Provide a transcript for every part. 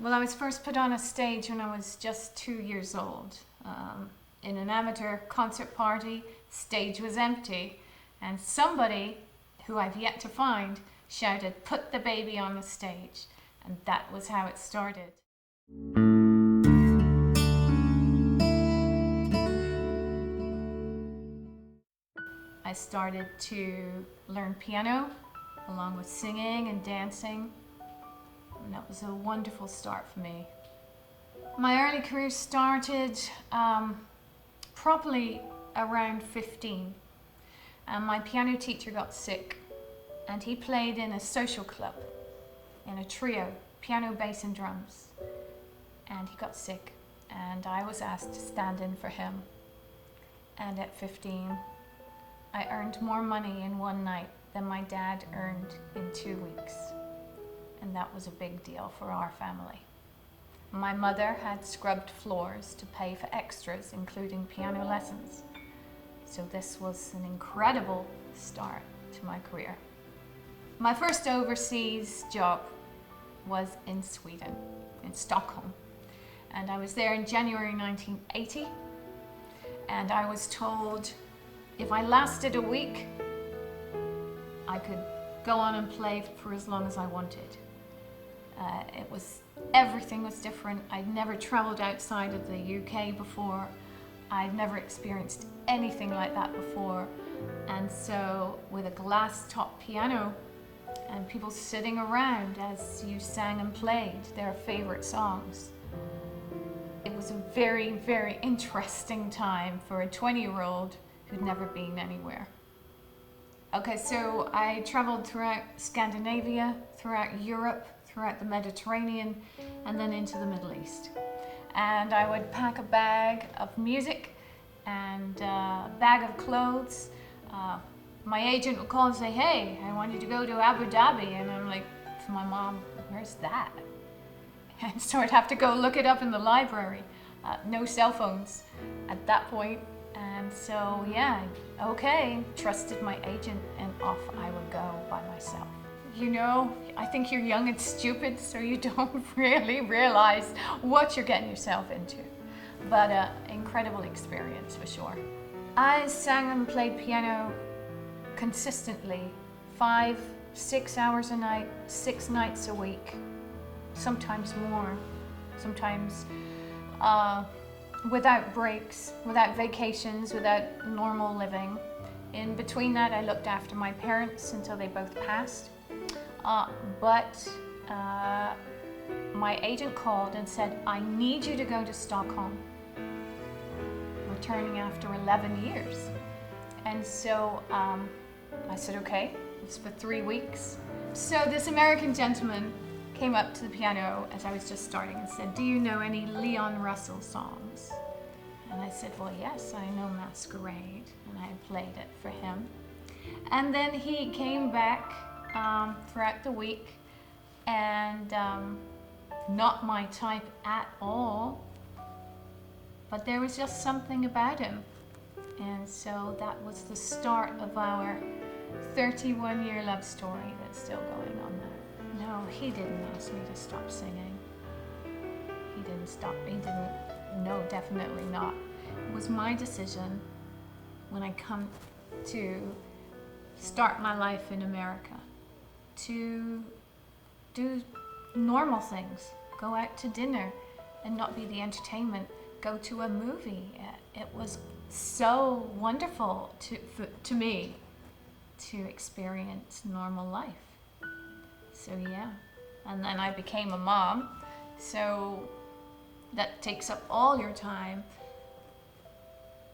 Well, I was first put on a stage when I was just 2 years old. In an amateur concert party, stage was empty, and somebody, who I've yet to find, shouted, "Put the baby on the stage." And that was how it started. I started to learn piano, along with singing and dancing. And that was a wonderful start for me. My early career started properly around 15. My piano teacher got sick, and he played in a social club, in a trio, piano, bass and drums. And he got sick, and I was asked to stand in for him. And at 15, I earned more money in one night than my dad earned in 2 weeks. And that was a big deal for our family. My mother had scrubbed floors to pay for extras, including piano lessons. So this was an incredible start to my career. My first overseas job was in Sweden, in Stockholm. And I was there in January 1980. And I was told if I lasted a week, I could go on and play for as long as I wanted. Everything was different. I'd never traveled outside of the UK before. I'd never experienced anything like that before. And so with a glass top piano and people sitting around as you sang and played their favorite songs, it was a very, very interesting time for a 20-year-old who'd never been anywhere. Okay, so I traveled throughout Scandinavia, throughout Europe, throughout the Mediterranean, and then into the Middle East. And I would pack a bag of music and a bag of clothes. My agent would call and say, "Hey, I want you to go to Abu Dhabi." And I'm like, to my mom, "Where's that?" And so I'd have to go look it up in the library. No cell phones at that point. And so, yeah, okay, trusted my agent, and off I would go by myself. You know, I think you're young and stupid, so you don't really realize what you're getting yourself into. But incredible experience for sure. I sang and played piano consistently, 5-6 hours a night, 6 nights a week, sometimes more, sometimes without breaks, without vacations, without normal living. In between that, I looked after my parents until they both passed. But my agent called and said, "I need you to go to Stockholm." Returning after 11 years. And so I said, okay, it's for 3 weeks. So this American gentleman came up to the piano as I was just starting and said, "Do you know any Leon Russell songs?" And I said, "Well, yes, I know Masquerade," and I played it for him. And then he came back throughout the week, and not my type at all, but there was just something about him. And so that was the start of our 31-year love story that's still going on now. No, he didn't ask me to stop singing. No, definitely not. It was my decision when I come to start my life in America to do normal things, go out to dinner and not be the entertainment, go to a movie. It was so wonderful to me to experience normal life. So yeah, and then I became a mom, so that takes up all your time.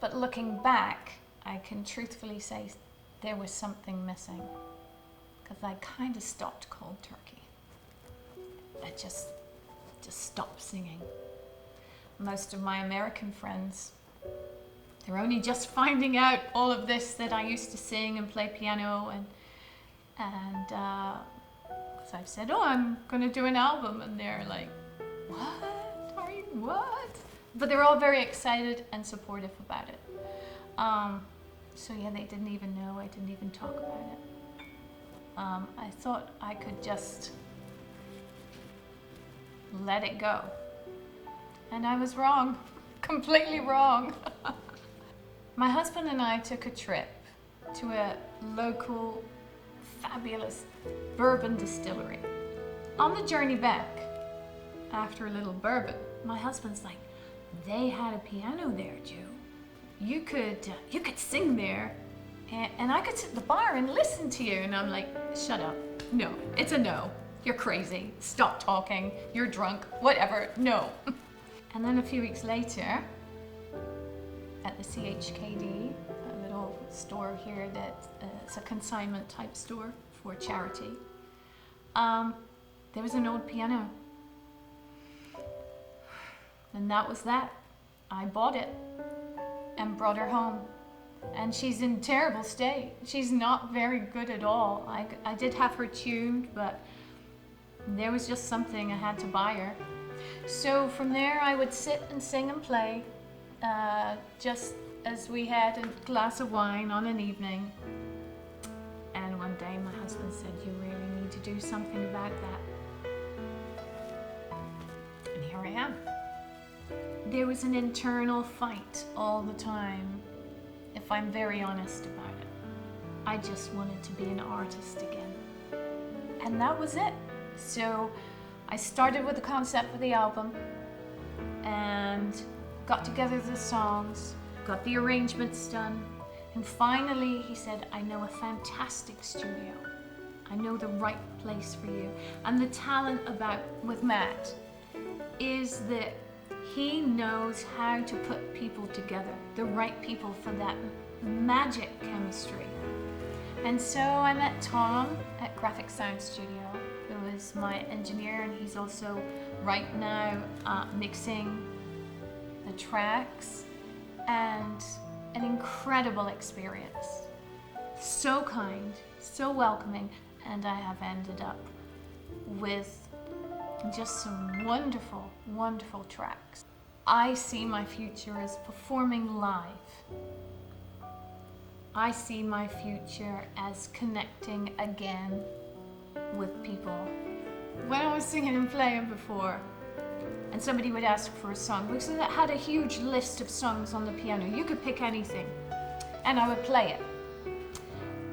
But looking back, I can truthfully say there was something missing, because I kind of stopped cold turkey. I just stopped singing. Most of my American friends, they're only just finding out all of this, that I used to sing and play piano, and so I've said, "Oh, I'm going to do an album," and they're like, what? But they're all very excited and supportive about it. So yeah, they didn't even know, I didn't even talk about it. I thought I could just let it go. And I was wrong, completely wrong. My husband and I took a trip to a local fabulous bourbon distillery. On the journey back, after a little bourbon, my husband's like, they had a piano there, Joe. You could sing there, and I could sit at the bar and listen to you. And I'm like, shut up. No, it's a no. You're crazy. Stop talking. You're drunk. Whatever. No. And then a few weeks later, at the CHKD, a little store here it's a consignment type store for charity, there was an old piano. And that was that. I bought it and brought her home. And she's in terrible state. She's not very good at all. I did have her tuned, but there was just something I had to buy her. So from there I would sit and sing and play, just as we had a glass of wine on an evening. And one day my husband said, you really need to do something about that. And here I am. There was an internal fight all the time, if I'm very honest about it. I just wanted to be an artist again. And that was it. So I started with the concept for the album and got together the songs, got the arrangements done, and finally he said, I know a fantastic studio. I know the right place for you. And the talent with Matt is that he knows how to put people together, the right people for that magic chemistry. And so I met Tom at Graphic Sound Studio, who is my engineer, and he's also right now mixing the tracks, and an incredible experience. So kind, so welcoming, and I have ended up with just some wonderful, wonderful tracks. I see my future as performing live. I see my future as connecting again with people. When I was singing and playing before, and somebody would ask for a song, because I had a huge list of songs on the piano. You could pick anything, and I would play it.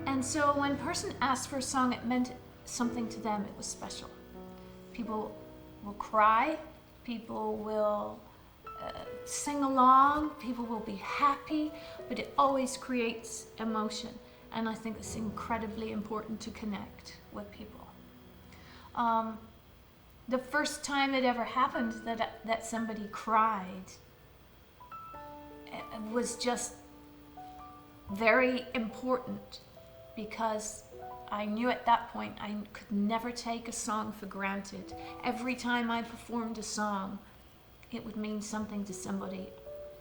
And so when a person asked for a song, it meant something to them. It was special. People will cry, people will sing along, people will be happy, but it always creates emotion. And I think it's incredibly important to connect with people. The first time it ever happened that somebody cried, it was just very important, because I knew at that point I could never take a song for granted. Every time I performed a song, it would mean something to somebody.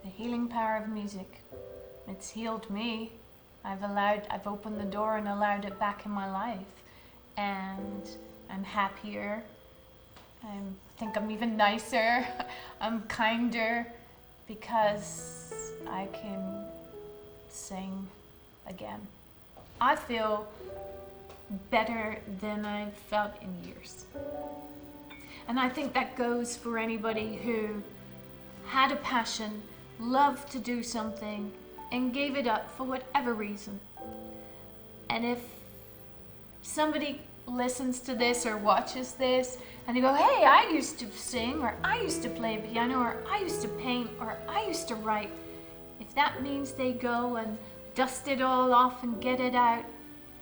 The healing power of music. It's healed me. I've opened the door and allowed it back in my life. And I'm happier. I think I'm even nicer. I'm kinder, because I can sing again. I feel better than I've felt in years. And I think that goes for anybody who had a passion, loved to do something, and gave it up for whatever reason. And if somebody listens to this or watches this and they go, hey, I used to sing, or I used to play piano, or I used to paint, or I used to write, if that means they go and dust it all off and get it out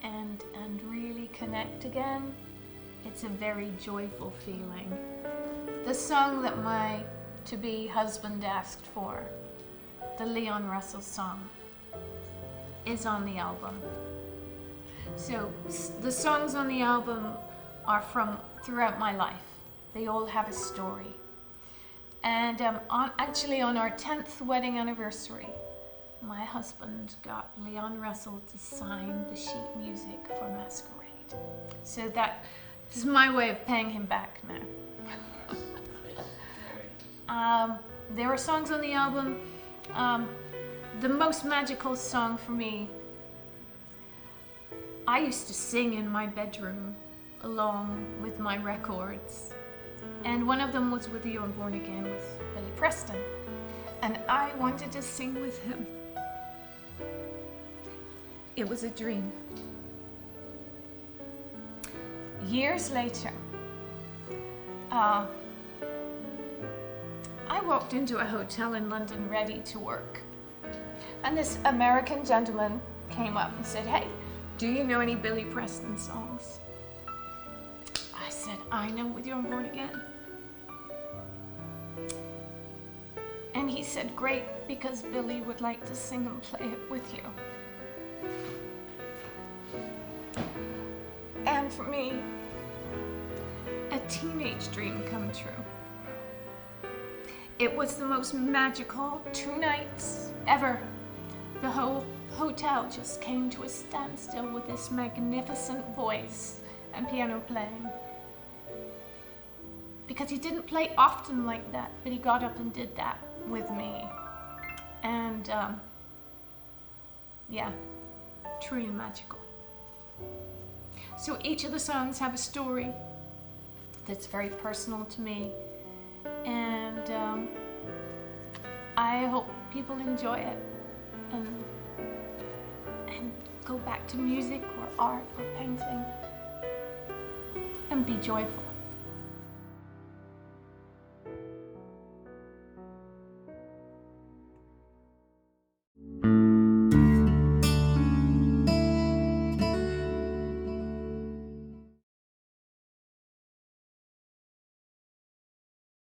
and really connect again, it's a very joyful feeling. The song that my to-be husband asked for, the Leon Russell song, is on the album. So the songs on the album are from throughout my life. They all have a story. And actually on our 10th wedding anniversary, my husband got Leon Russell to sign the sheet music for Masquerade. So that is my way of paying him back now. There are songs on the album. The most magical song for me, I used to sing in my bedroom along with my records. And one of them was with You're Born Again with Billy Preston. And I wanted to sing with him. It was a dream. Years later, I walked into a hotel in London ready to work. And this American gentleman came up and said, "Hey, do you know any Billy Preston songs?" I said, "I know With You're Born Again." And he said, "Great, because Billy would like to sing and play it with you." And for me, a teenage dream come true. It was the most magical 2 nights ever. The whole hotel just came to a standstill with this magnificent voice and piano playing. Because he didn't play often like that, but he got up and did that with me. And yeah, truly magical. So each of the songs have a story that's very personal to me. And I hope people enjoy it and go back to music or art or painting and be joyful.